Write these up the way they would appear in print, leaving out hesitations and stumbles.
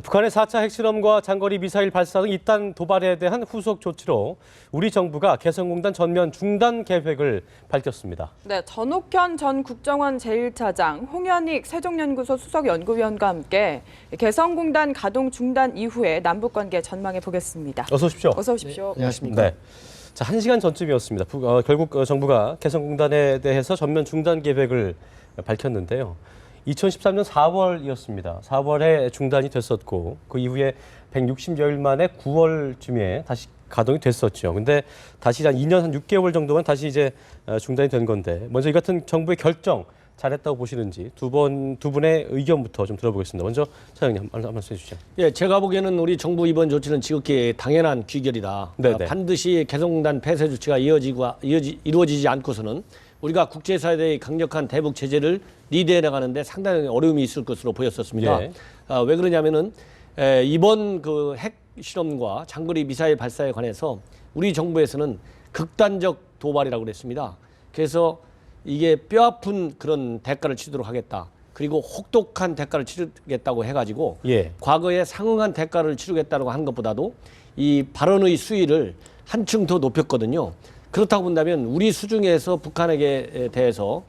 북한의 4차 핵실험과 장거리 미사일 발사 등 이딴 도발에 대한 후속 조치로 우리 정부가 개성공단 전면 중단 계획을 밝혔습니다. 네, 전옥현 전 국정원 제1차장, 홍현익 세종연구소 수석연구위원과 함께 개성공단 가동 중단 이후에 남북관계 전망해 보겠습니다. 어서 오십시오. 어서 오십시오. 안녕하십니까. 네. 자, 1시간 전쯤이었습니다. 결국 정부가 개성공단에 대해서 전면 중단 계획을 밝혔는데요. 2013년 4월이었습니다. 4월에 중단이 됐었고 그 이후에 160여일 만에 9월쯤에 다시 가동이 됐었죠. 근데 다시 한 2년 한 6개월 정도만 다시 이제 중단이 된 건데 먼저 이 같은 정부의 결정 잘했다고 보시는지 두 분의 의견부터 좀 들어보겠습니다. 먼저 차장님 한 말씀 해주시죠. 예, 제가 보기에는 우리 정부 이번 조치는 지극히 당연한 귀결이다. 네네. 반드시 개성공단 폐쇄 조치가 이루어지지 않고서는 우리가 국제사회의 강력한 대북 제재를 리드해 나가는데 상당히 어려움이 있을 것으로 보였었습니다. 예. 왜 그러냐면은 이번 그 핵 실험과 장거리 미사일 발사에 관해서 우리 정부에서는 극단적 도발이라고 그랬습니다. 그래서 이게 뼈아픈 그런 대가를 치르도록 하겠다. 그리고 혹독한 대가를 치르겠다고 해가지고 예. 과거에 상응한 대가를 치르겠다고 한 것보다도 이 발언의 수위를 한층 더 높였거든요. 그렇다고 본다면 우리 수중에서 북한에게 대해서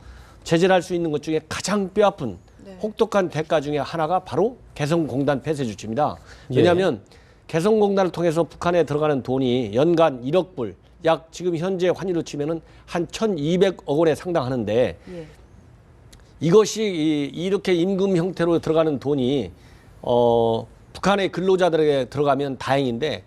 제재를 할 수 있는 것 중에 가장 뼈아픈 혹독한 대가 중에 하나가 바로 개성공단 폐쇄 조치입니다. 왜냐하면 개성공단을 통해서 북한에 들어가는 돈이 연간 1억 불, 약 지금 현재 환율로 치면은 한 1,200억 원에 상당하는데 이것이 이렇게 임금 형태로 들어가는 돈이 북한의 근로자들에게 들어가면 다행인데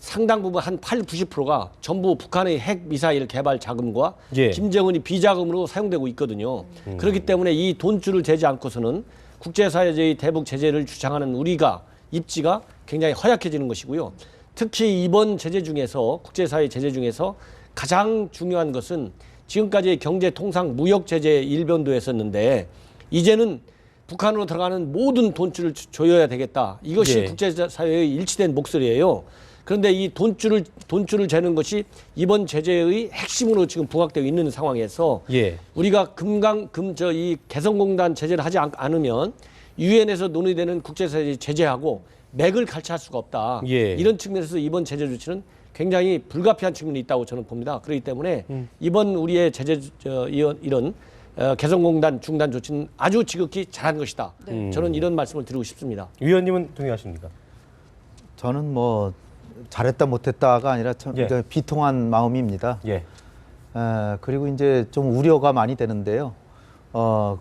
상당 부분 한 90%가 전부 북한의 핵 미사일 개발 자금과 예. 김정은이 비자금으로 사용되고 있거든요. 그렇기 때문에 이 돈줄을 재지 않고서는 국제사회의 대북 제재를 주장하는 우리가 입지가 굉장히 허약해지는 것이고요. 특히 이번 제재 중에서 국제사회 제재 중에서 가장 중요한 것은 지금까지 경제 통상 무역 제재 일변도였었는데 이제는 북한으로 들어가는 모든 돈줄을 조여야 되겠다. 이것이 예. 국제사회의 일치된 목소리예요. 그런데 이 돈줄을 재는 것이 이번 제재의 핵심으로 지금 부각되어 있는 상황에서 예. 우리가 이 개성공단 제재를 하지 않으면 유엔에서 논의되는 국제사회 제재하고 맥을 같이 할 수가 없다. 예. 이런 측면에서 이번 제재 조치는 굉장히 불가피한 측면이 있다고 저는 봅니다. 그렇기 때문에 이번 우리의 제재 이런 개성공단 중단 조치는 아주 지극히 잘한 것이다. 저는 이런 말씀을 드리고 싶습니다. 위원님은 동의하십니까? 저는 뭐 잘했다 못했다가 아니라 참 예. 비통한 마음입니다. 예. 그리고 이제 좀 우려가 많이 되는데요.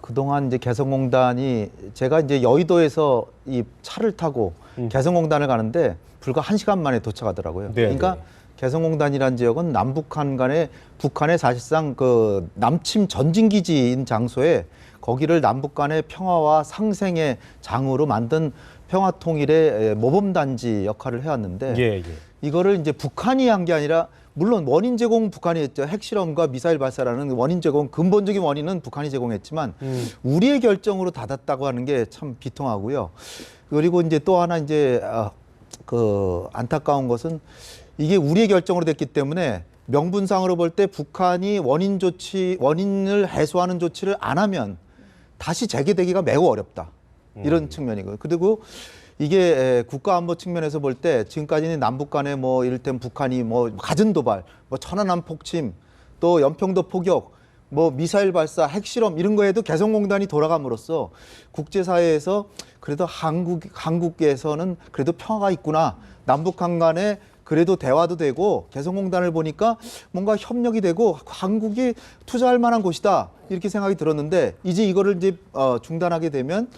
그동안 이제 개성공단이 제가 이제 여의도에서 이 차를 타고 개성공단을 가는데 불과 1시간 만에 도착하더라고요. 네, 그러니까 네. 개성공단이라는 지역은 남북한 간에 북한의 사실상 그 남침 전진기지인 장소에 거기를 남북 간의 평화와 상생의 장으로 만든 평화통일의 모범단지 역할을 해왔는데 예, 예. 이거를 이제 북한이 한 게 아니라 물론 원인 제공 북한이 했죠. 핵실험과 미사일 발사라는 원인 제공 근본적인 원인은 북한이 제공했지만 우리의 결정으로 닫았다고 하는 게 참 비통하고요. 그리고 이제 또 하나 이제 그 안타까운 것은 이게 우리의 결정으로 됐기 때문에 명분상으로 볼 때 북한이 원인을 해소하는 조치를 안 하면 다시 재개되기가 매우 어렵다. 이런 측면이고요. 그리고 이게 국가안보 측면에서 볼 때 지금까지는 남북 간에 뭐 이를테면 북한이 뭐 갖은 도발, 뭐 천안함 폭침, 또 연평도 포격, 뭐 미사일 발사, 핵실험 이런 거에도 개성공단이 돌아감으로써 국제사회에서 그래도 한국에서는 그래도 평화가 있구나. 남북한 간에 그래도 대화도 되고 개성공단을 보니까 뭔가 협력이 되고 한국이 투자할 만한 곳이다. 이렇게 생각이 들었는데 이제 이거를 이제 중단하게 되면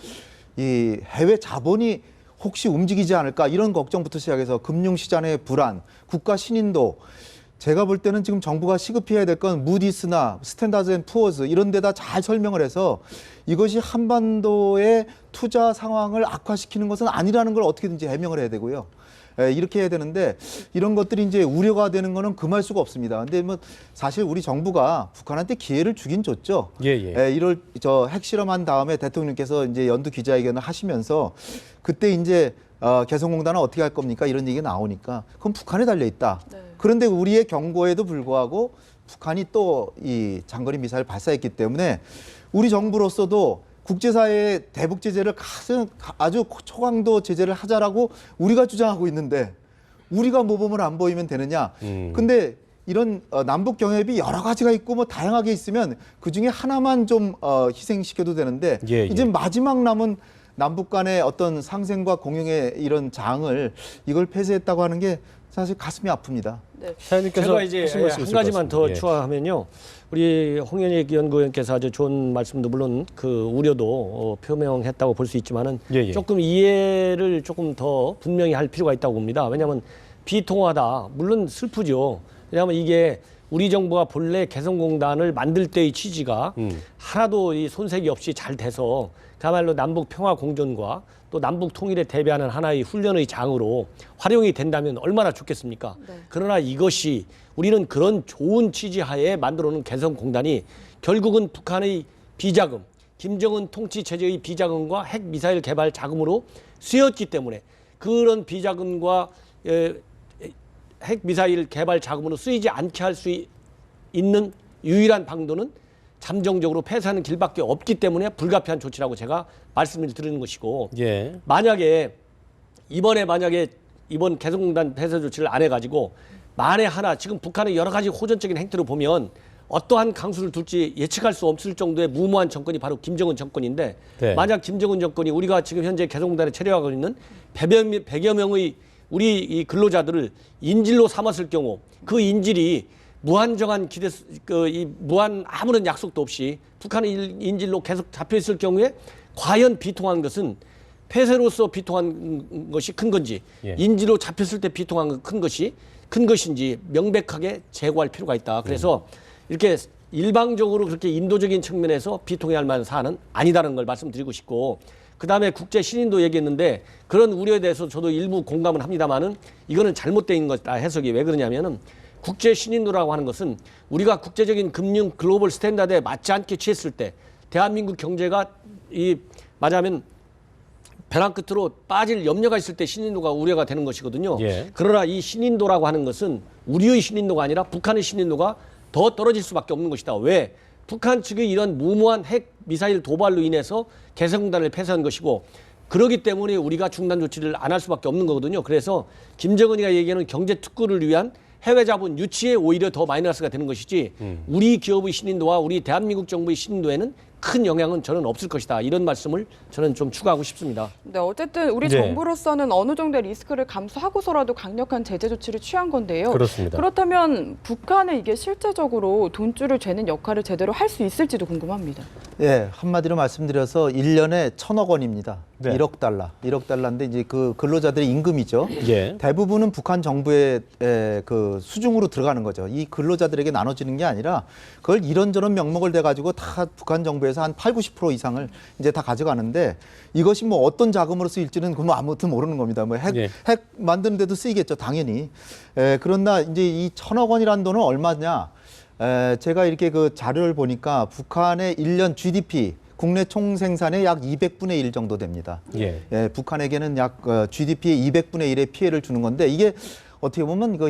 이 해외 자본이 혹시 움직이지 않을까 이런 걱정부터 시작해서 금융시장의 불안, 국가 신인도 제가 볼 때는 지금 정부가 시급히 해야 될 건 무디스나 스탠다드 앤 푸어스 이런 데다 잘 설명을 해서 이것이 한반도의 투자 상황을 악화시키는 것은 아니라는 걸 어떻게든지 해명을 해야 되고요. 이렇게 해야 되는데 이런 것들이 이제 우려가 되는 거는 금할 수가 없습니다. 근데 뭐 사실 우리 정부가 북한한테 기회를 주긴 줬죠. 예. 이럴 핵실험한 다음에 대통령께서 이제 연두 기자회견을 하시면서 그때 이제 개성공단은 어떻게 할 겁니까? 이런 얘기가 나오니까 그건 북한에 달려 있다. 네. 그런데 우리의 경고에도 불구하고 북한이 또 이 장거리 미사일 발사했기 때문에 우리 정부로서도 국제사회의 대북 제재를 아주 초강도 제재를 하자라고 우리가 주장하고 있는데 우리가 모범을 안 보이면 되느냐. 근데 이런 남북 경협이 여러 가지가 있고 뭐 다양하게 있으면 그중에 하나만 좀 희생시켜도 되는데 예, 이제 예. 마지막 남은 남북 간의 어떤 상생과 공용의 이런 장을 이걸 폐쇄했다고 하는 게 사실 가슴이 아픕니다. 네. 사장님께서 제가 이제 하실 말씀 한 있을 것 가지만 더 같습니다. 예. 추가하면요. 우리 홍현익 연구위원께서 아주 좋은 말씀도 물론 그 우려도 표명했다고 볼 수 있지만은 예, 예. 조금 이해를 조금 더 분명히 할 필요가 있다고 봅니다. 왜냐하면 비통하다. 물론 슬프죠. 왜냐하면 이게 우리 정부가 본래 개성공단을 만들 때의 취지가 하나도 이 손색이 없이 잘 돼서 그야말로 남북 평화 공존과 또 남북 통일에 대비하는 하나의 훈련의 장으로 활용이 된다면 얼마나 좋겠습니까? 네. 그러나 이것이 우리는 그런 좋은 취지하에 만들어놓은 개성공단이 결국은 북한의 비자금, 김정은 통치 체제의 비자금과 핵 미사일 개발 자금으로 쓰였기 때문에 그런 비자금과 핵 미사일 개발 자금으로 쓰이지 않게 할 수 있는 유일한 방도는 잠정적으로 폐쇄하는 길밖에 없기 때문에 불가피한 조치라고 제가 말씀을 드리는 것이고 예. 만약에 이번 개성공단 폐쇄 조치를 안 해가지고 만에 하나 지금 북한의 여러 가지 호전적인 행태를 보면 어떠한 강수를 둘지 예측할 수 없을 정도의 무모한 정권이 바로 김정은 정권인데 네. 만약 김정은 정권이 우리가 지금 현재 개성공단에 체류하고 있는 100여 명의 우리 이 근로자들을 인질로 삼았을 경우 그 인질이 무한정한 무한 아무런 약속도 없이 북한의 인질로 계속 잡혀 있을 경우에 과연 비통한 것은 폐쇄로서 비통한 것이 큰 건지 예. 인질로 잡혔을 때 비통한 큰 것인지 명백하게 제고할 필요가 있다. 그래서 이렇게 일방적으로 그렇게 인도적인 측면에서 비통해야 할 만한 사안은 아니다라는 걸 말씀드리고 싶고 그다음에 국제 신인도 얘기했는데 그런 우려에 대해서 저도 일부 공감은 합니다만은 이거는 잘못된 것이다 해석이 왜 그러냐면은 국제 신인도라고 하는 것은 우리가 국제적인 금융 글로벌 스탠다드에 맞지 않게 취했을 때 대한민국 경제가 말하자면 벼랑 끝으로 빠질 염려가 있을 때 신인도가 우려가 되는 것이거든요. 예. 그러나 이 신인도라고 하는 것은 우리의 신인도가 아니라 북한의 신인도가 더 떨어질 수밖에 없는 것이다. 왜? 북한 측의 이런 무모한 핵 미사일 도발로 인해서 개성공단을 폐쇄한 것이고 그렇기 때문에 우리가 중단 조치를 안 할 수밖에 없는 거거든요. 그래서 김정은이가 얘기하는 경제 특구를 위한 해외 자본 유치에 오히려 더 마이너스가 되는 것이지 우리 기업의 신인도와 우리 대한민국 정부의 신인도에는 큰 영향은 저는 없을 것이다. 이런 말씀을 저는 좀 추가하고 싶습니다. 네, 어쨌든 우리 네. 정부로서는 어느 정도의 리스크를 감수하고서라도 강력한 제재 조치를 취한 건데요. 그렇습니다. 그렇다면 북한은 이게 실제적으로 돈줄을 죄는 역할을 제대로 할 수 있을지도 궁금합니다. 예, 한마디로 말씀드려서 1년에 1,000억 원입니다. 네. 1억 달러인데 이제 그 근로자들의 임금이죠. 예. 대부분은 북한 정부의 그 수중으로 들어가는 거죠. 이 근로자들에게 나눠지는 게 아니라 그걸 이런저런 명목을 대 가지고 다 북한 정부에서 한 8, 90% 이상을 이제 다 가져가는데 이것이 뭐 어떤 자금으로 쓰일지는 그뭐 아무튼 모르는 겁니다. 뭐 핵 만드는 데도 쓰이겠죠, 당연히. 그러나 이제 이 1,000억 원이라는 돈은 얼마냐? 제가 이렇게 그 자료를 보니까 북한의 1년 GDP 국내 총생산의 약 200분의 1 정도 됩니다. 예. 북한에게는 약 GDP의 200분의 1의 피해를 주는 건데 이게 어떻게 보면 이거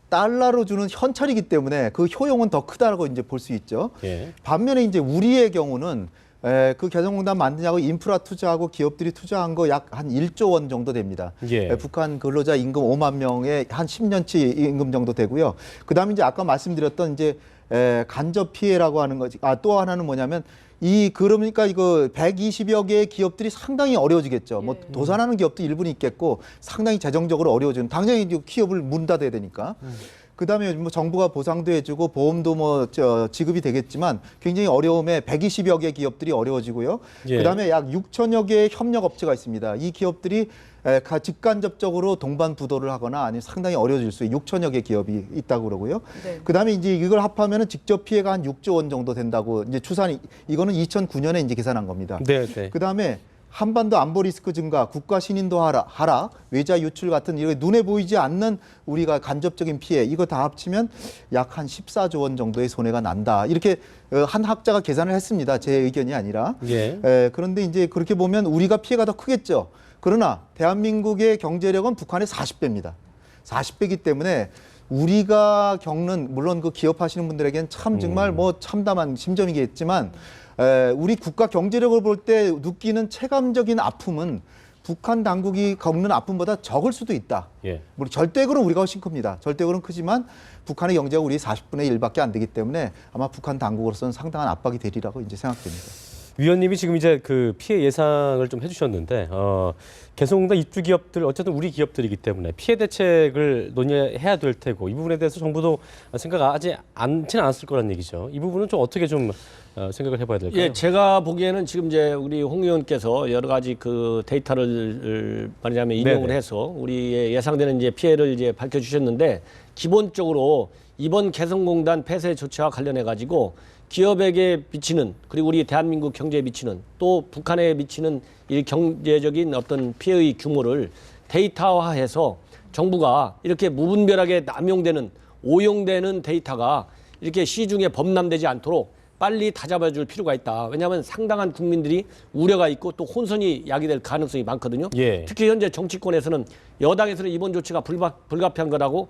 달러로 주는 현찰이기 때문에 그 효용은 더 크다고 이제 볼 수 있죠. 예. 반면에 이제 우리의 경우는 그 개성공단 만드냐고 인프라 투자하고 기업들이 투자한 거 약 한 1조 원 정도 됩니다. 예. 북한 근로자 임금 5만 명의 한 10년치 임금 정도 되고요. 그다음에 이제 아까 말씀드렸던 이제 간접 피해라고 하는 거지. 또 하나는 뭐냐면 그러니까 이거 120여 개의 기업들이 상당히 어려워지겠죠. 뭐 도산하는 기업도 일부는 있겠고 상당히 재정적으로 어려워지는. 당연히 기업을 문 닫아야 되니까. 그다음에 뭐 정부가 보상도 해주고 보험도 뭐 지급이 되겠지만 굉장히 어려움에 120여 개 기업들이 어려워지고요. 예. 그다음에 약 6천여 개의 협력 업체가 있습니다. 이 기업들이 직간접적으로 동반 부도를 하거나 아니면 상당히 어려워질 수 있는 6천여 개 기업이 있다고 그러고요. 네. 그다음에 이제 이걸 합하면은 직접 피해가 한 6조 원 정도 된다고 이제 이거는 2009년에 이제 계산한 겁니다. 네, 네. 그다음에 한반도 안보 리스크 증가, 국가 신인도 하락, 외자 유출 같은 이런 눈에 보이지 않는 우리가 간접적인 피해 이거 다 합치면 약 한 14조 원 정도의 손해가 난다. 이렇게 한 학자가 계산을 했습니다. 제 의견이 아니라. 예. 그런데 이제 그렇게 보면 우리가 피해가 더 크겠죠. 그러나 대한민국의 경제력은 북한의 40배입니다. 40배이기 때문에 우리가 겪는 물론 그 기업하시는 분들에겐 참 정말 뭐 참담한 심정이겠지만 우리 국가 경제력을 볼 때 느끼는 체감적인 아픔은 북한 당국이 겪는 아픔보다 적을 수도 있다. 예. 물론 절대적으로 우리가 훨씬 큽니다. 절대적으로는 크지만 북한의 경제가 우리 40분의 1밖에 안 되기 때문에 아마 북한 당국으로서는 상당한 압박이 되리라고 이제 생각됩니다. 위원님이 지금 이제 그 피해 예상을 좀 해주셨는데 개성공단 입주 기업들 어쨌든 우리 기업들이기 때문에 피해 대책을 논의해야 될 테고 이 부분에 대해서 정부도 생각하지 않지는 않았을 거란 얘기죠. 이 부분은 좀 어떻게 좀 생각을 해봐야 될까요? 예, 제가 보기에는 지금 이제 우리 홍 의원께서 여러 가지 그 데이터를 말하자면 인용을 네네. 해서 우리의 예상되는 이제 피해를 이제 밝혀주셨는데 기본적으로 이번 개성공단 폐쇄 조치와 관련해 가지고 기업에게 미치는 그리고 우리 대한민국 경제에 미치는 또 북한에 미치는 이 경제적인 어떤 피해의 규모를 데이터화해서 정부가 이렇게 무분별하게 남용되는 오용되는 데이터가 이렇게 시중에 범람되지 않도록 빨리 다잡아줄 필요가 있다. 왜냐하면 상당한 국민들이 우려가 있고 또 혼선이 야기될 가능성이 많거든요. 예. 특히 현재 정치권에서는 여당에서는 이번 조치가 불가피한 거라고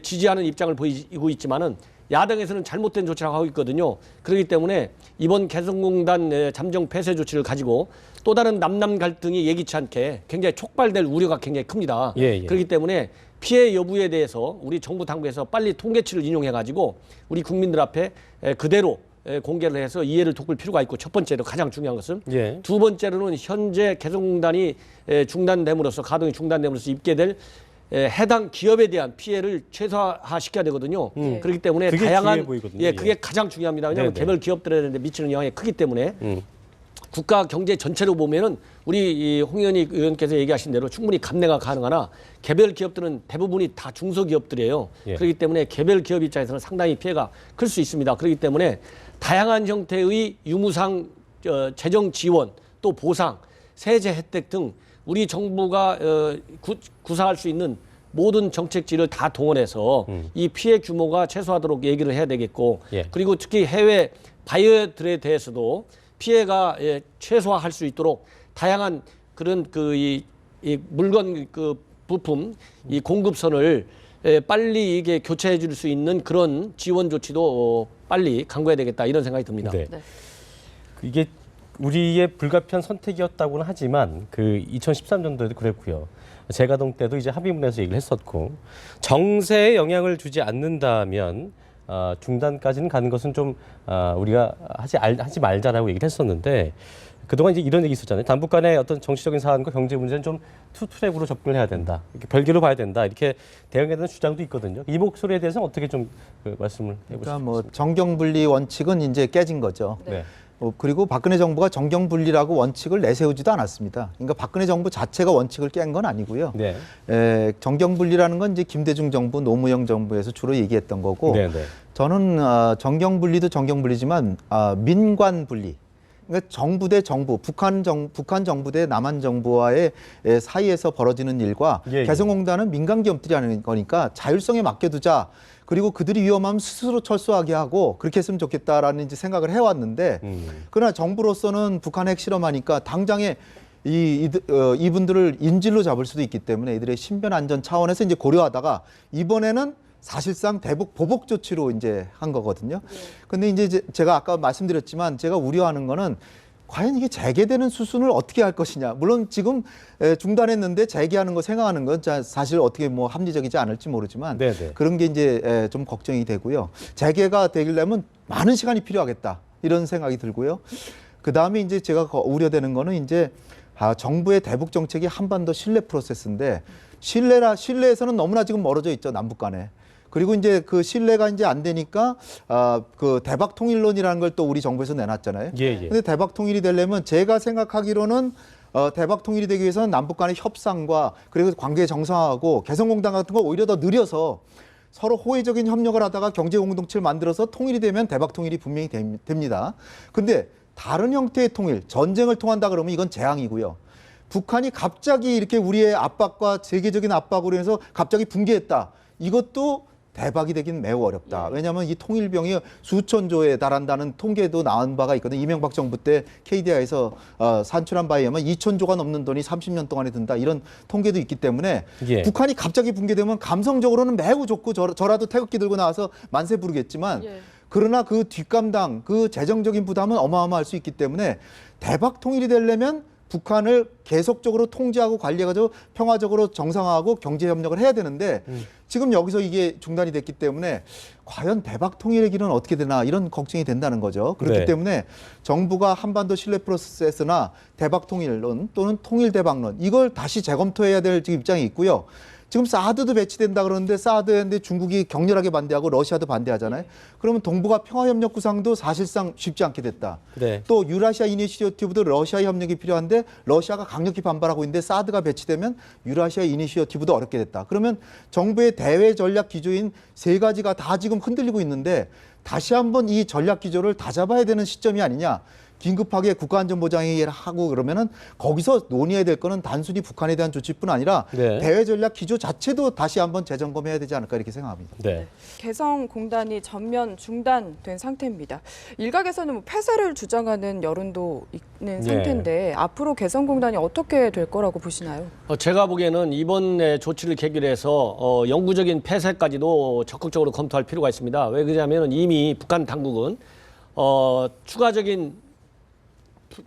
지지하는 입장을 보이고 있지만은 야당에서는 잘못된 조치라고 하고 있거든요. 그렇기 때문에 이번 개성공단 잠정 폐쇄 조치를 가지고 또 다른 남남 갈등이 예기치 않게 굉장히 촉발될 우려가 굉장히 큽니다. 예, 예. 그렇기 때문에 피해 여부에 대해서 우리 정부 당국에서 빨리 통계치를 인용해 가지고 우리 국민들 앞에 그대로 공개를 해서 이해를 돕을 필요가 있고 첫 번째로 가장 중요한 것은 예. 두 번째로는 현재 개성공단이 중단됨으로써 가동이 중단됨으로써 입게 될 해당 기업에 대한 피해를 최소화시켜야 되거든요. 그렇기 때문에 그게 다양한 중요해 보이거든요. 그게 예. 가장 중요합니다. 왜냐하면 네네. 개별 기업들에 미치는 영향이 크기 때문에 국가 경제 전체로 보면은 우리 홍 의원께서 얘기하신 대로 충분히 감내가 가능하나 개별 기업들은 대부분이 다 중소기업들이에요. 예. 그렇기 때문에 개별 기업 입장에서는 상당히 피해가 클 수 있습니다. 그렇기 때문에 다양한 형태의 유무상 재정 지원 또 보상, 세제 혜택 등 우리 정부가 구사할 수 있는 모든 정책지를 다 동원해서 이 피해 규모가 최소화하도록 얘기를 해야 되겠고 예. 그리고 특히 해외 바이어들에 대해서도 피해가 최소화할 수 있도록 다양한 그런 이 물건 그 부품 이 공급선을 빨리 이게 교체해 줄 수 있는 그런 지원 조치도 빨리 강구해야 되겠다 이런 생각이 듭니다. 네. 네. 이게 우리의 불가피한 선택이었다고는 하지만 그 2013년도에도 그랬고요. 재가동 때도 이제 합의문에서 얘기를 했었고 정세에 영향을 주지 않는다면 중단까지는 가는 것은 좀 우리가 하지 말자라고 얘기를 했었는데 그동안 이제 이런 얘기 있었잖아요. 당북 간의 어떤 정치적인 사안과 경제 문제는 좀 투트랙으로 접근을 해야 된다. 이렇게 별개로 봐야 된다. 이렇게 대응에 대한 주장도 있거든요. 이 목소리에 대해서는 어떻게 좀 말씀을 해보시죠? 그러니까 뭐 정경분리 원칙은 이제 깨진 거죠. 네. 그리고 박근혜 정부가 정경분리라고 원칙을 내세우지도 않았습니다. 그러니까 박근혜 정부 자체가 원칙을 깬 건 아니고요. 네. 정경분리라는 건 이제 김대중 정부, 노무현 정부에서 주로 얘기했던 거고, 네, 네. 저는 정경분리도 정경분리지만 민관분리. 그러니까 정부 대 정부, 북한 정부 대 남한 정부와의 사이에서 벌어지는 일과 예. 개성공단은 민간 기업들이 하는 거니까 자율성에 맡겨두자. 그리고 그들이 위험하면 스스로 철수하게 하고 그렇게 했으면 좋겠다라는 이제 생각을 해왔는데 그러나 정부로서는 북한 핵실험하니까 당장에 이분들을 인질로 잡을 수도 있기 때문에 이들의 신변 안전 차원에서 이제 고려하다가 이번에는 사실상 대북 보복 조치로 이제 한 거거든요. 근데 이제 제가 아까 말씀드렸지만 제가 우려하는 거는 과연 이게 재개되는 수순을 어떻게 할 것이냐. 물론 지금 중단했는데 재개하는 거 생각하는 건 사실 어떻게 뭐 합리적이지 않을지 모르지만 네네. 그런 게 이제 좀 걱정이 되고요. 재개가 되려면 많은 시간이 필요하겠다. 이런 생각이 들고요. 그 다음에 이제 제가 우려되는 거는 이제 정부의 대북 정책이 한반도 신뢰 프로세스인데 신뢰에서는 너무나 지금 멀어져 있죠. 남북 간에. 그리고 이제 그 신뢰가 이제 안 되니까 그 대박 통일론이라는 걸 또 우리 정부에서 내놨잖아요. 예, 예. 근데 대박 통일이 되려면 제가 생각하기로는 대박 통일이 되기 위해서는 남북 간의 협상과 그리고 관계 정상화하고 개성공단 같은 거 오히려 더 느려서 서로 호혜적인 협력을 하다가 경제 공동체를 만들어서 통일이 되면 대박 통일이 분명히 됩니다. 근데 다른 형태의 통일, 전쟁을 통한다 그러면 이건 재앙이고요. 북한이 갑자기 이렇게 우리의 압박과 세계적인 압박으로 해서 갑자기 붕괴했다. 이것도 대박이 되긴 매우 어렵다. 왜냐하면 이 통일병이 수천조에 달한다는 통계도 나온 바가 있거든요. 이명박 정부 때 KDI에서 산출한 바에 의하면 2,000조가 넘는 돈이 30년 동안에 든다. 이런 통계도 있기 때문에 예. 북한이 갑자기 붕괴되면 감성적으로는 매우 좋고 저라도 태극기 들고 나와서 만세 부르겠지만 예. 그러나 그 뒷감당, 그 재정적인 부담은 어마어마할 수 있기 때문에 대박 통일이 되려면 북한을 계속적으로 통제하고 관리해가지고 평화적으로 정상화하고 경제협력을 해야 되는데 지금 여기서 이게 중단이 됐기 때문에 과연 대박 통일의 길은 어떻게 되나 이런 걱정이 된다는 거죠. 그렇기 네. 때문에 정부가 한반도 신뢰 프로세스나 대박 통일론 또는 통일 대박론 이걸 다시 재검토해야 될 지금 입장이 있고요. 지금 사드도 배치된다 그러는데 사드인데 중국이 격렬하게 반대하고 러시아도 반대하잖아요. 그러면 동북아 평화협력 구상도 사실상 쉽지 않게 됐다. 네. 또 유라시아 이니시어티브도 러시아 협력이 필요한데 러시아가 강력히 반발하고 있는데 사드가 배치되면 유라시아 이니시어티브도 어렵게 됐다. 그러면 정부의 대외 전략 기조인 세 가지가 다 지금 흔들리고 있는데 다시 한번 이 전략 기조를 다잡아야 되는 시점이 아니냐. 긴급하게 국가안전보장회의를 하고 그러면은 거기서 논의해야 될 거는 단순히 북한에 대한 조치뿐 아니라 네. 대외 전략 기조 자체도 다시 한번 재점검해야 되지 않을까 이렇게 생각합니다. 네. 개성공단이 전면 중단된 상태입니다. 일각에서는 뭐 폐쇄를 주장하는 여론도 있는 상태인데 앞으로 개성공단이 어떻게 될 거라고 보시나요? 제가 보기에는 이번 조치를 계기로 해서 영구적인 폐쇄까지도 적극적으로 검토할 필요가 있습니다. 왜 그러냐면 이미 북한 당국은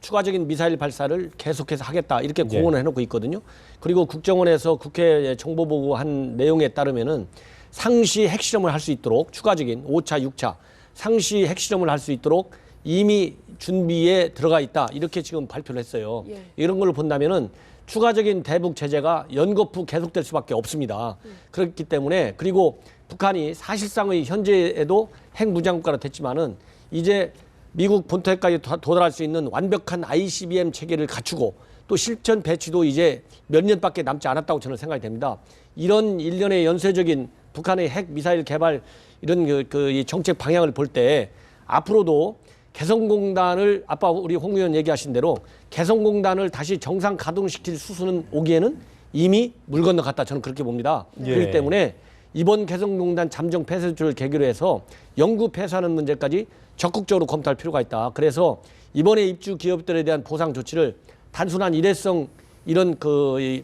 추가적인 미사일 발사를 계속해서 하겠다 이렇게 공언을 해놓고 있거든요. 그리고 국정원에서 국회에 정보 보고한 내용에 따르면은 상시 핵실험을 할 수 있도록 추가적인 5차, 6차 상시 핵실험을 할 수 있도록 이미 준비에 들어가 있다 이렇게 지금 발표를 했어요. 예. 이런 걸 본다면은 추가적인 대북 제재가 연거푸 계속될 수밖에 없습니다. 그렇기 때문에 그리고 북한이 사실상의 현재에도 핵무장국가로 됐지만은 이제 미국 본토에까지 도달할 수 있는 완벽한 ICBM 체계를 갖추고 또 실전 배치도 이제 몇 년밖에 남지 않았다고 저는 생각이 됩니다. 이런 일련의 연쇄적인 북한의 핵 미사일 개발 이런 이 정책 방향을 볼 때 앞으로도 개성공단을 아까 우리 홍 의원 얘기하신 대로 개성공단을 다시 정상 가동시킬 수순은 오기에는 이미 물 건너갔다 저는 그렇게 봅니다. 예. 그렇기 때문에 이번 개성공단 잠정 폐쇄조를 계기로 해서 영구 폐쇄하는 문제까지 적극적으로 검토할 필요가 있다. 그래서 이번에 입주 기업들에 대한 보상 조치를 단순한 일회성 이런 이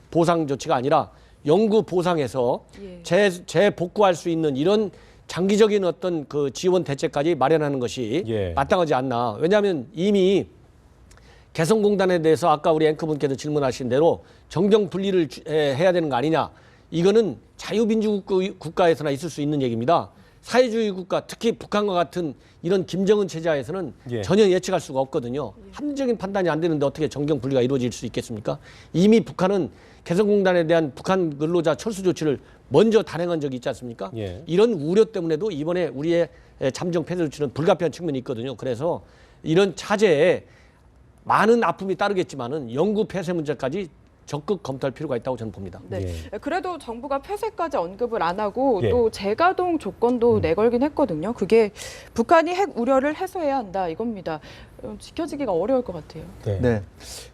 보상 조치가 아니라 영구 보상해서 예. 재복구할 수 있는 이런 장기적인 어떤 그 지원 대책까지 마련하는 것이 예. 마땅하지 않나. 왜냐하면 이미 개성공단에 대해서 아까 우리 앵커분께서 질문하신 대로 정경 분리를 해야 되는 거 아니냐. 이거는 자유민주 국가에서나 있을 수 있는 얘기입니다. 사회주의 국가, 특히 북한과 같은 이런 김정은 체제하에서는 예. 전혀 예측할 수가 없거든요. 합리적인 판단이 안 되는데 어떻게 정경 분리가 이루어질 수 있겠습니까? 이미 북한은 개성공단에 대한 북한 근로자 철수 조치를 먼저 단행한 적이 있지 않습니까? 예. 이런 우려 때문에도 이번에 우리의 잠정 폐쇄 조치는 불가피한 측면이 있거든요. 그래서 이런 차제에 많은 아픔이 따르겠지만은 영구 폐쇄 문제까지 적극 검토할 필요가 있다고 저는 봅니다. 네. 예. 그래도 정부가 폐쇄까지 언급을 안 하고 예. 또 재가동 조건도 내걸긴 했거든요. 그게 북한이 핵 우려를 해소해야 한다 이겁니다. 지켜지기가 어려울 것 같아요. 네.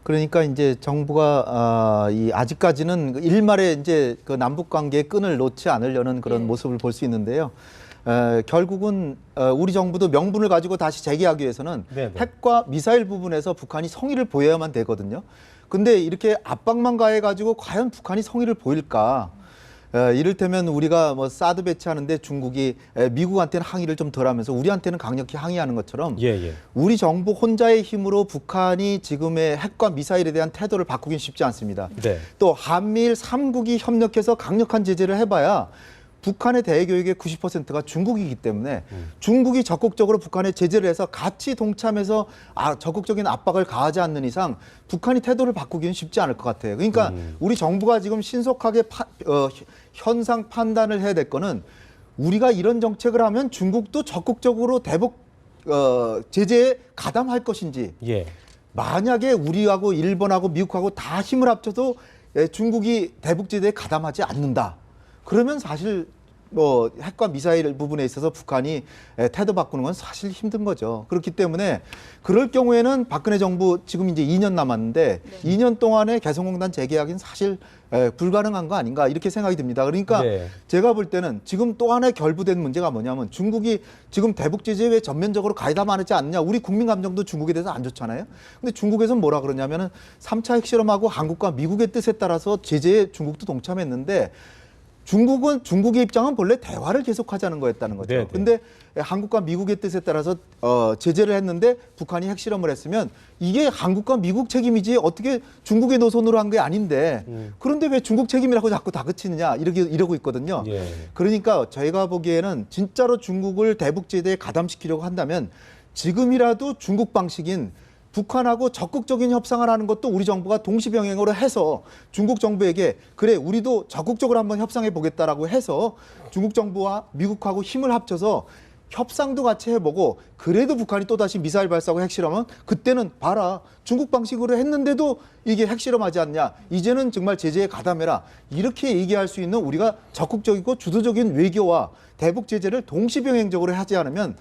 그러니까 이제 정부가 아직까지는 일말에 이제 그 남북 관계의 끈을 놓지 않으려는 그런 예. 모습을 볼 수 있는데요. 결국은 우리 정부도 명분을 가지고 다시 재개하기 위해서는 네, 네. 핵과 미사일 부분에서 북한이 성의를 보여야만 되거든요. 근데 이렇게 압박만 가해가지고 과연 북한이 성의를 보일까? 이를테면 우리가 뭐 사드 배치하는데 중국이 미국한테는 항의를 좀 덜하면서 우리한테는 강력히 항의하는 것처럼 예, 예. 우리 정부 혼자의 힘으로 북한이 지금의 핵과 미사일에 대한 태도를 바꾸긴 쉽지 않습니다. 네. 또 한미일 3국이 협력해서 강력한 제재를 해봐야 북한의 대외교육의 90%가 중국이기 때문에 중국이 적극적으로 북한에 제재를 해서 같이 동참해서 적극적인 압박을 가하지 않는 이상 북한이 태도를 바꾸기는 쉽지 않을 것 같아요. 그러니까 우리 정부가 지금 신속하게 현상 판단을 해야 될 거는 우리가 이런 정책을 하면 중국도 적극적으로 대북 제재에 가담할 것인지 예. 만약에 우리하고 일본하고 미국하고 다 힘을 합쳐도 중국이 대북 제재에 가담하지 않는다. 그러면 사실 뭐 핵과 미사일 부분에 있어서 북한이 태도 바꾸는 건 사실 힘든 거죠. 그렇기 때문에 그럴 경우에는 박근혜 정부 지금 이제 2년 남았는데 2년 동안에 개성공단 재개하기는 사실 불가능한 거 아닌가 이렇게 생각이 듭니다. 그러니까 네. 제가 볼 때는 지금 또 하나의 결부된 문제가 뭐냐면 중국이 지금 대북 제재에 왜 전면적으로 가담 안 하지 않느냐. 우리 국민 감정도 중국에 대해서 안 좋잖아요. 근데 중국에서는 뭐라 그러냐면은 3차 핵실험하고 한국과 미국의 뜻에 따라서 제재에 중국도 동참했는데 중국의 입장은 본래 대화를 계속하자는 거였다는 거죠. 네네. 근데 한국과 미국의 뜻에 따라서 제재를 했는데 북한이 핵실험을 했으면 이게 한국과 미국 책임이지 어떻게 중국의 노선으로 한 게 아닌데 그런데 왜 중국 책임이라고 자꾸 다그치느냐 이러고 있거든요. 예. 그러니까 저희가 보기에는 진짜로 중국을 대북 제재에 가담시키려고 한다면 지금이라도 중국 방식인 북한하고 적극적인 협상을 하는 것도 우리 정부가 동시병행으로 해서 중국 정부에게 그래 우리도 적극적으로 한번 협상해 보겠다라고 해서 중국 정부와 미국하고 힘을 합쳐서 협상도 같이 해보고 그래도 북한이 또다시 미사일 발사하고 핵실험은 그때는 봐라 중국 방식으로 했는데도 이게 핵실험하지 않냐 이제는 정말 제재에 가담해라 이렇게 얘기할 수 있는 우리가 적극적이고 주도적인 외교와 대북 제재를 동시병행적으로 하지 않으면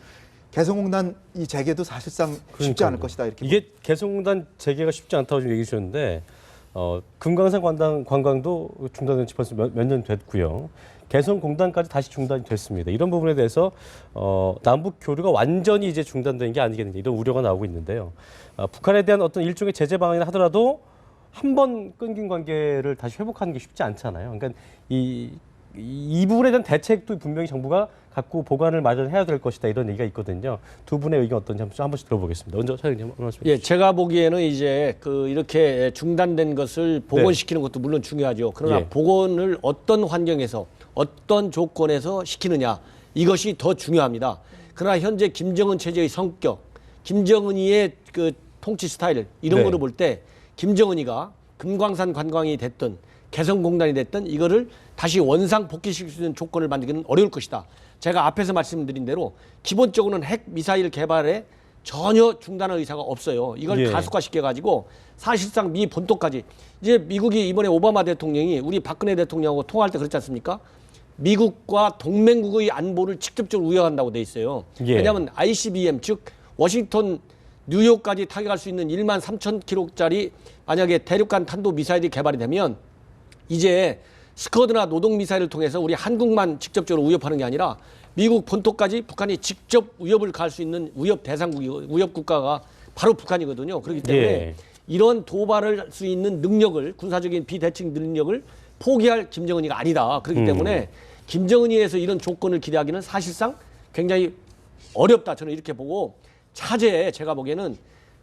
개성공단 이 재개도 사실상 쉽지 않을 것이다 이렇게 이게 개성공단 재개가 쉽지 않다고 좀 얘기해 주셨는데 금강산 관광도 중단된 지 벌써 몇 년 됐고요. 개성공단까지 다시 중단이 됐습니다. 이런 부분에 대해서 남북 교류가 완전히 이제 중단된 게 아니겠느냐 이런 우려가 나오고 있는데요. 북한에 대한 어떤 일종의 제재 방안이라 하더라도 한 번 끊긴 관계를 다시 회복하는 게 쉽지 않잖아요. 그러니까 이 부분에 대한 대책도 분명히 정부가 갖고 보관을 마련해야 될 것이다 이런 얘기가 있거든요. 두 분의 의견 어떤지 한 번씩 들어보겠습니다. 먼저 사장님 한 말씀. 예, 제가 보기에는 이제 이렇게 중단된 것을 복원시키는 것도 물론 중요하죠. 그러나 예. 복원을 어떤 환경에서 어떤 조건에서 시키느냐 이것이 더 중요합니다. 그러나 현재 김정은 체제의 성격, 김정은이의 그 통치 스타일 이런 네. 거를 볼 때 김정은이가 금광산 관광이 됐든 개성공단이 됐든 이거를 다시 원상 복귀시킬 수 있는 조건을 만들기는 어려울 것이다. 제가 앞에서 말씀드린 대로 기본적으로는 핵 미사일 개발에 전혀 중단할 의사가 없어요. 이걸 예. 가속화시켜가지고 사실상 미 본토까지 이제 미국이 이번에 오바마 대통령이 우리 박근혜 대통령하고 통화할 때 그렇지 않습니까? 미국과 동맹국의 안보를 직접적으로 우려한다고 돼 있어요. 예. 왜냐하면 ICBM 즉 워싱턴 뉴욕까지 타격할 수 있는 1만 3천 킬로짜리 만약에 대륙간 탄도 미사일이 개발이 되면 이제 스커드나 노동 미사일을 통해서 우리 한국만 직접적으로 위협하는 게 아니라 미국 본토까지 북한이 직접 위협을 가할 수 있는 위협 대상국이 위협 국가가 바로 북한이거든요. 그렇기 때문에 예. 이런 도발을 할 수 있는 능력을 군사적인 비대칭 능력을 포기할 김정은이가 아니다. 그렇기 때문에 김정은이에서 이런 조건을 기대하기는 사실상 굉장히 어렵다. 저는 이렇게 보고 차제에 제가 보기에는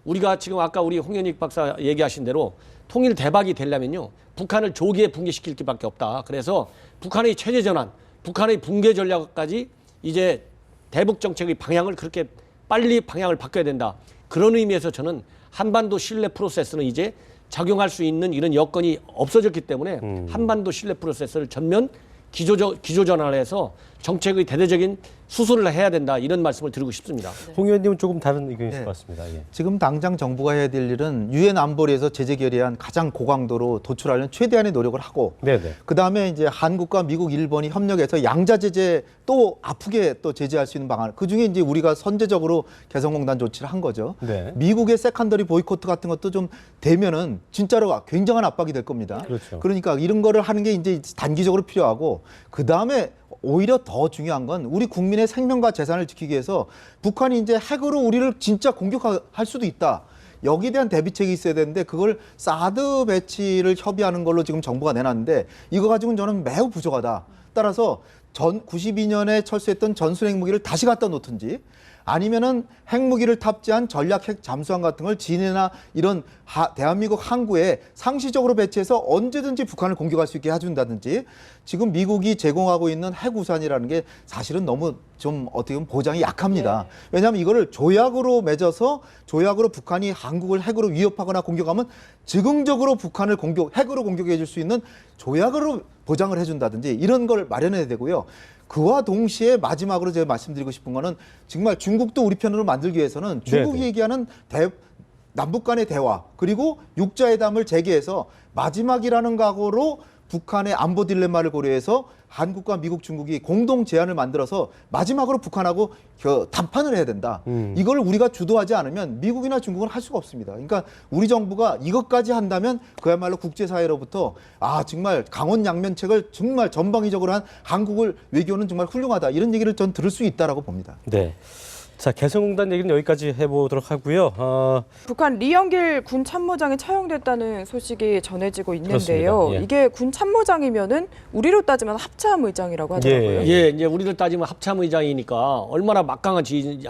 우리가 지금 아까 우리 홍현익 박사 얘기하신 대로 통일 대박이 되려면요. 북한을 조기에 붕괴시킬 수밖에 없다. 그래서 북한의 체제 전환, 북한의 붕괴 전략까지 이제 대북 정책의 방향을 그렇게 빨리 방향을 바꿔야 된다. 그런 의미에서 저는 한반도 신뢰 프로세스는 이제 작용할 수 있는 이런 여건이 없어졌기 때문에 한반도 신뢰 프로세스를 전면 기조 전환을 해서 정책의 대대적인 수술을 해야 된다. 이런 말씀을 드리고 싶습니다. 홍 의원님은 조금 다른 의견이실 네. 것 같습니다. 예. 지금 당장 정부가 해야 될 일은 유엔 안보리에서 제재 결의안 가장 고강도로 도출하려는 최대한의 노력을 하고 네네. 그다음에 이제 한국과 미국, 일본이 협력해서 양자 제재 또 아프게 또 제재할 수 있는 방안. 그중에 이제 우리가 선제적으로 개성공단 조치를 한 거죠. 네. 미국의 세컨더리 보이콧 같은 것도 좀 되면은 진짜로 굉장한 압박이 될 겁니다. 그렇죠. 그러니까 이런 거를 하는 게 이제 단기적으로 필요하고 그다음에 오히려 더 중요한 건 우리 국민의 생명과 재산을 지키기 위해서 북한이 이제 핵으로 우리를 진짜 공격할 수도 있다. 여기에 대한 대비책이 있어야 되는데 그걸 사드 배치를 협의하는 걸로 지금 정부가 내놨는데 이거 가지고는 저는 매우 부족하다. 따라서 92년에 철수했던 전술 핵무기를 다시 갖다 놓든지 아니면은 핵무기를 탑재한 전략 핵 잠수함 같은 걸 진해나 이런 대한민국 항구에 상시적으로 배치해서 언제든지 북한을 공격할 수 있게 해준다든지 지금 미국이 제공하고 있는 핵우산이라는 게 사실은 너무 좀 어떻게 보면 보장이 약합니다. 왜냐하면 이거를 조약으로 맺어서 조약으로 북한이 한국을 핵으로 위협하거나 공격하면 즉흥적으로 북한을 핵으로 공격해 줄 수 있는 조약으로 보장을 해준다든지 이런 걸 마련해야 되고요. 그와 동시에 마지막으로 제가 말씀드리고 싶은 거는 정말 중국도 우리 편으로 만들기 위해서는 중국이 네네. 얘기하는 남북 간의 대화 그리고 육자회담을 재개해서 마지막이라는 각오로 북한의 안보 딜레마를 고려해서 한국과 미국, 중국이 공동 제안을 만들어서 마지막으로 북한하고談판을 해야 된다. 이걸 우리가 주도하지 않으면 미국이나 중국은 할 수가 없습니다. 그러니까 우리 정부가 이것까지 한다면 그야말로 국제사회로부터 정말 강원 양면책을 정말 전방위적으로 한 한국을 외교는 정말 훌륭하다. 이런 얘기를 전 들을 수 있다라고 봅니다. 네. 자, 개성공단 얘기는 여기까지 해보도록 하고요. 북한 리영길 군 참모장이 처형됐다는 소식이 전해지고 있는데요. 그렇습니다. 예. 이게 군 참모장이면은 우리로 따지면 합참의장이라고 하더라고요. 예. 예, 이제 우리를 따지면 합참의장이니까 얼마나 막강한 지휘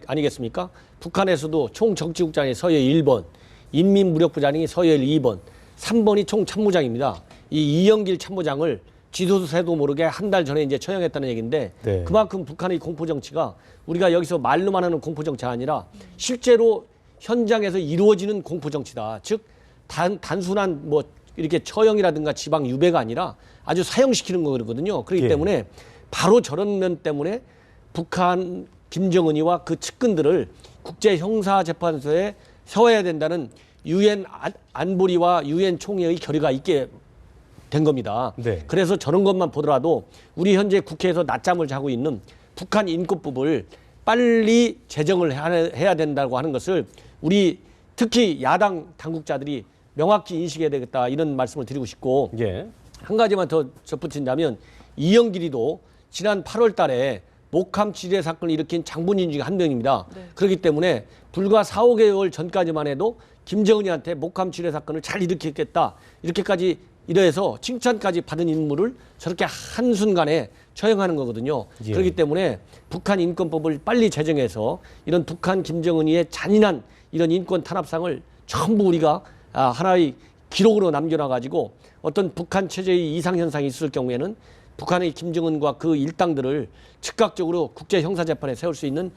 아니겠습니까? 북한에서도 총정치국장이 서열 1번, 인민무력부장이 서열 2번, 3번이 총참모장입니다. 이 이영길 참모장을 지도도 새도 모르게 한 달 전에 이제 처형했다는 얘기인데 네. 그만큼 북한의 공포 정치가 우리가 여기서 말로만 하는 공포 정치가 아니라 실제로 현장에서 이루어지는 공포 정치다. 즉 단순한 뭐 이렇게 처형이라든가 지방 유배가 아니라 아주 사형시키는 거거든요. 그렇기 예. 때문에 바로 저런 면 때문에 북한 김정은이와 그 측근들을 국제형사재판소에 세워야 된다는 유엔 안보리와 유엔 총회의 결의가 있게 된 겁니다. 네. 그래서 저런 것만 보더라도 우리 현재 국회에서 낮잠을 자고 있는 북한 인권법을 빨리 제정을 해야 된다고 하는 것을 우리 특히 야당 당국자들이 명확히 인식해야 되겠다 이런 말씀을 드리고 싶고 예. 한 가지만 더 덧붙인다면 이영길이도 지난 8월 달에 목함 지뢰 사건을 일으킨 장본인 중에 한 명입니다. 네. 그렇기 때문에 불과 4, 5개월 전까지만 해도 김정은이한테 목함 지뢰 사건을 잘 일으켰겠다. 이렇게까지 이래서 칭찬까지 받은 인물을 저렇게 한순간에 처형하는 거거든요. 예. 그렇기 때문에 북한 인권법을 빨리 제정해서 이런 북한 김정은이의 잔인한 이런 인권 탄압상을 전부 우리가 하나의 기록으로 남겨놔가지고 어떤 북한 체제의 이상현상이 있을 경우에는 북한의 김정은과 그 일당들을 즉각적으로 국제형사재판에 세울 수 있는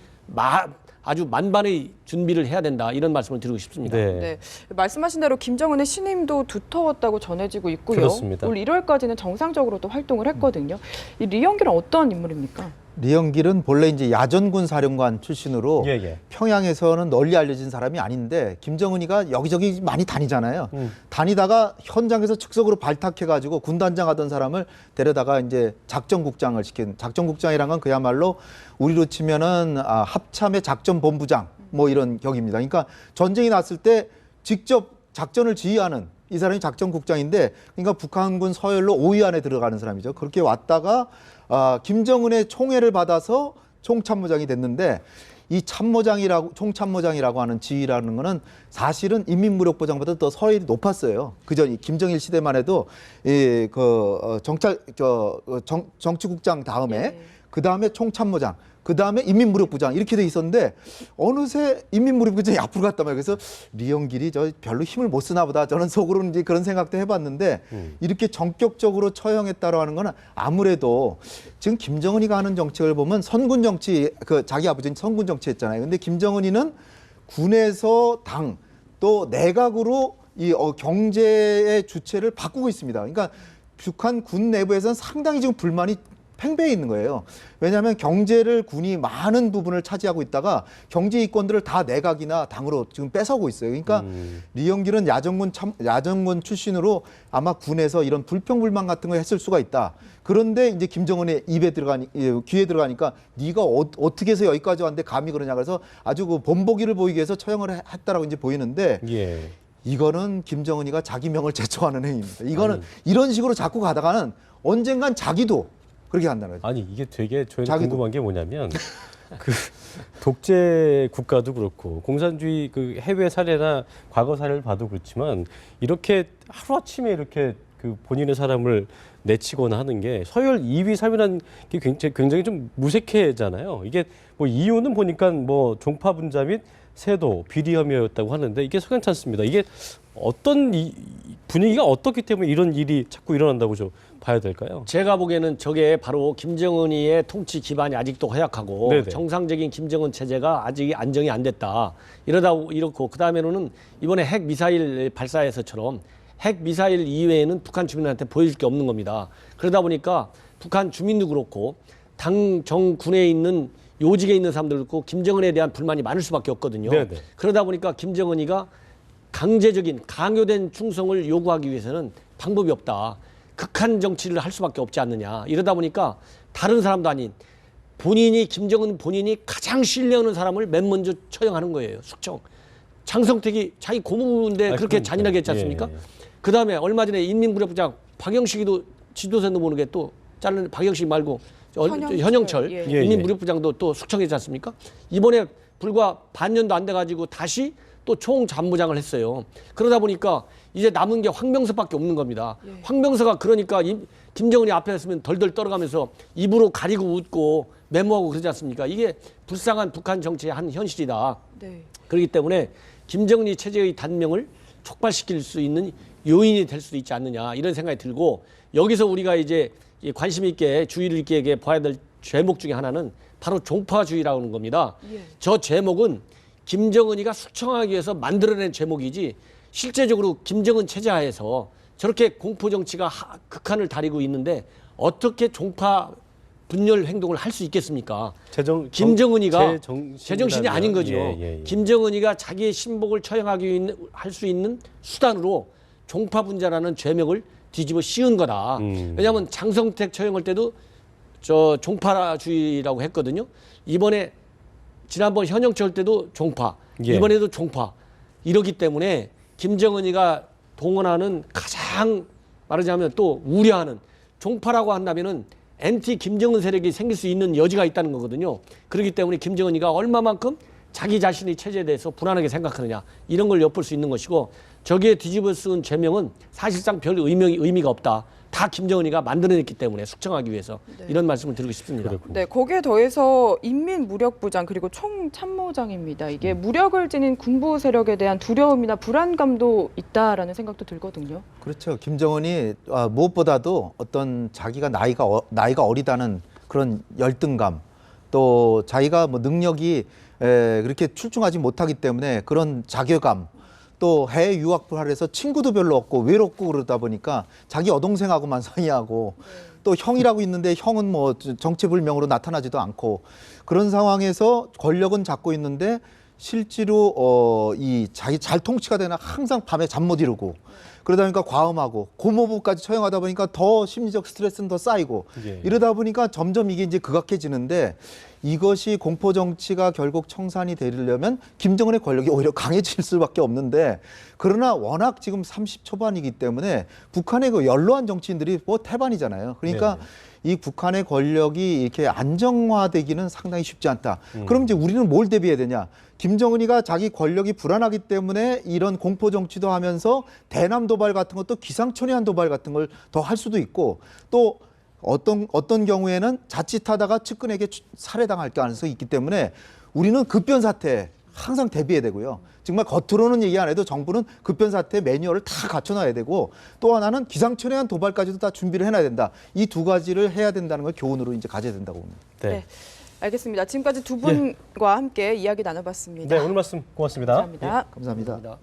아주 만반의 준비를 해야 된다 이런 말씀을 드리고 싶습니다. 네. 네. 말씀하신 대로 김정은의 신임도 두터웠다고 전해지고 있고요. 그렇습니다. 올 1월까지는 정상적으로도 활동을 했거든요. 이 리영길은 어떤 인물입니까? 리영길은 본래 이제 야전군 사령관 출신으로 예, 예. 평양에서는 널리 알려진 사람이 아닌데 김정은이가 여기저기 많이 다니잖아요. 다니다가 현장에서 즉석으로 발탁해가지고 군단장 하던 사람을 데려다가 이제 작전국장을 시킨 작전국장이란 건 그야말로 우리로 치면은 합참의 작전본부장 뭐 이런 격입니다. 그러니까 전쟁이 났을 때 직접 작전을 지휘하는 이 사람이 작전국장인데 그러니까 북한군 서열로 5위 안에 들어가는 사람이죠. 그렇게 왔다가 김정은의 총애를 받아서 총참모장이 됐는데 이 총참모장이라고 하는 지위라는 거는 사실은 인민무력부장보다 더 서열이 높았어요. 그전 김정일 시대만 해도 정치국장 다음에 예. 그 다음에 총참모장, 그 다음에 인민무력부장 이렇게 돼 있었는데 어느새 인민무력부장이 앞으로 갔단 말이에요. 그래서 리영길이 저 별로 힘을 못 쓰나 보다. 저는 속으로는 이제 그런 생각도 해봤는데 이렇게 전격적으로 처형했다고 하는 거는 아무래도 지금 김정은이가 하는 정책을 보면 선군 정치, 자기 아버지는 선군 정치 했잖아요. 근데 김정은이는 군에서 당 또 내각으로 이 경제의 주체를 바꾸고 있습니다. 그러니까 북한 군 내부에서는 상당히 지금 불만이 팽배해 있는 거예요. 왜냐하면 경제를 군이 많은 부분을 차지하고 있다가 경제 이권들을 다 내각이나 당으로 지금 뺏어오고 있어요. 그러니까 리영길은 야전군 출신으로 아마 군에서 이런 불평불만 같은 거 했을 수가 있다. 그런데 이제 김정은의 귀에 들어가니까 네가 어떻게 해서 여기까지 왔는데 감히 그러냐 그래서 아주 그 본보기를 보이기 위해서 처형을 했다라고 이제 보이는데 예. 이거는 김정은이가 자기 명을 제쳐하는 행위입니다. 이거는 이런 식으로 자꾸 가다가는 언젠간 자기도 그렇게 한다는 거죠. 아니 이게 되게 저희는 자기도. 궁금한 게 뭐냐면 그 독재 국가도 그렇고 공산주의 그 해외 사례나 과거 사례를 봐도 그렇지만 이렇게 하루 아침에 이렇게 그 본인의 사람을 내치거나 하는 게 서열 2위, 3위라는 게 굉장히 좀 무색해잖아요. 이게 뭐 이유는 보니까 뭐 종파 분자 및 세도 비리 혐의였다고 하는데 이게 석연치 않습니다. 이게 어떤 분위기가 어떻기 때문에 이런 일이 자꾸 일어난다고 좀 봐야 될까요? 제가 보기에는 저게 바로 김정은이의 통치 기반이 아직도 허약하고 네네. 정상적인 김정은 체제가 아직 안정이 안 됐다. 이렇고 그다음에는 이번에 핵 미사일 발사에서처럼 핵 미사일 이외에는 북한 주민한테 보여줄 게 없는 겁니다. 그러다 보니까 북한 주민도 그렇고 정군에 있는 요직에 있는 사람들도 그렇고 김정은에 대한 불만이 많을 수밖에 없거든요. 네네. 그러다 보니까 김정은이가 강요된 충성을 요구하기 위해서는 방법이 없다. 극한 정치를 할 수밖에 없지 않느냐. 이러다 보니까 다른 사람도 아닌 김정은 본인이 가장 신뢰하는 사람을 맨 먼저 처형하는 거예요. 숙청. 장성택이 자기 고모부인데 그렇게 그러니까요. 잔인하게 했지 않습니까? 예. 그다음에 얼마 전에 인민무력부장 박영식이도 지도세도 모르게 또 자르는 박영식 말고 현영철. 현영철 예. 인민무력부장도 또 숙청했지 않습니까? 이번에 불과 반년도 안 돼가지고 다시 또 총참모장을 했어요. 그러다 보니까 이제 남은 게 황병서밖에 없는 겁니다. 예. 황병서가 그러니까 김정은이 앞에 있으면 덜덜 떨어가면서 입으로 가리고 웃고 메모하고 그러지 않습니까? 이게 불쌍한 북한 정치의 한 현실이다. 네. 그렇기 때문에 김정은이 체제의 단명을 촉발시킬 수 있는 요인이 될 수도 있지 않느냐 이런 생각이 들고 여기서 우리가 이제 관심 있게 주의를 있게 봐야 될 제목 중에 하나는 바로 종파주의라고 하는 겁니다. 예. 저 제목은 김정은이가 숙청하기 위해서 만들어낸 제목이지 실제적으로 김정은 체제하에서 저렇게 공포 정치가 극한을 다리고 있는데 어떻게 종파 분열 행동을 할 수 있겠습니까? 김정은이가 제정신이 아닌 거죠. 예. 김정은이가 자기의 신복을 처형하기 할 수 있는 수단으로 종파 분자라는 죄명을 뒤집어 씌운 거다. 왜냐하면 장성택 처형할 때도 저 종파주의라고 했거든요. 이번에 지난번 현영철 때도 종파, 예. 이번에도 종파. 이러기 때문에 김정은이가 동원하는 가장 말하자면 또 우려하는 종파라고 한다면은 엔티 김정은 세력이 생길 수 있는 여지가 있다는 거거든요. 그렇기 때문에 김정은이가 얼마만큼 자기 자신의 체제에 대해서 불안하게 생각하느냐 이런 걸 엿볼 수 있는 것이고 저기에 뒤집어 쓴 죄명은 사실상 별 의미가 없다. 다 김정은이가 만들어냈기 때문에 숙청하기 위해서 네. 이런 말씀을 드리고 싶습니다. 네, 거기에 더해서 인민무력부장 그리고 총참모장입니다. 이게 무력을 지닌 군부 세력에 대한 두려움이나 불안감도 있다라는 생각도 들거든요. 그렇죠. 김정은이 무엇보다도 어떤 자기가 나이가 어리다는 그런 열등감, 또 자기가 뭐 능력이 그렇게 출중하지 못하기 때문에 그런 자괴감, 또 해외 유학을 해서 친구도 별로 없고 외롭고 그러다 보니까 자기 여동생하고만 상의하고 또 형이라고 있는데 형은 뭐 정체불명으로 나타나지도 않고 그런 상황에서 권력은 잡고 있는데 실제로 이 자기 잘 통치가 되나 항상 밤에 잠 못 이루고 그러다 보니까 과음하고 고모부까지 처형하다 보니까 더 심리적 스트레스는 더 쌓이고 예. 이러다 보니까 점점 이게 이제 극악해지는데 이것이 공포 정치가 결국 청산이 되려면 김정은의 권력이 오히려 강해질 수밖에 없는데 그러나 워낙 지금 30 초반이기 때문에 북한의 그 연로한 정치인들이 뭐 태반이잖아요. 그러니까 이 북한의 권력이 이렇게 안정화되기는 상당히 쉽지 않다. 그럼 이제 우리는 뭘 대비해야 되냐? 김정은이가 자기 권력이 불안하기 때문에 이런 공포 정치도 하면서 대남 도발 같은 것도 기상천외한 도발 같은 걸 더 할 수도 있고 또 어떤 경우에는 자칫하다가 측근에게 살해당할 가능성이 있기 때문에 우리는 급변 사태에 항상 대비해야 되고요. 정말 겉으로는 얘기 안 해도 정부는 급변 사태 매뉴얼을 다 갖춰놔야 되고 또 하나는 기상천외한 도발까지도 다 준비를 해놔야 된다. 이 두 가지를 해야 된다는 걸 교훈으로 이제 가져야 된다고 봅니다. 네. 알겠습니다. 지금까지 두 분과 함께 이야기 나눠봤습니다. 네, 오늘 말씀 고맙습니다. 감사합니다. 감사합니다. 감사합니다.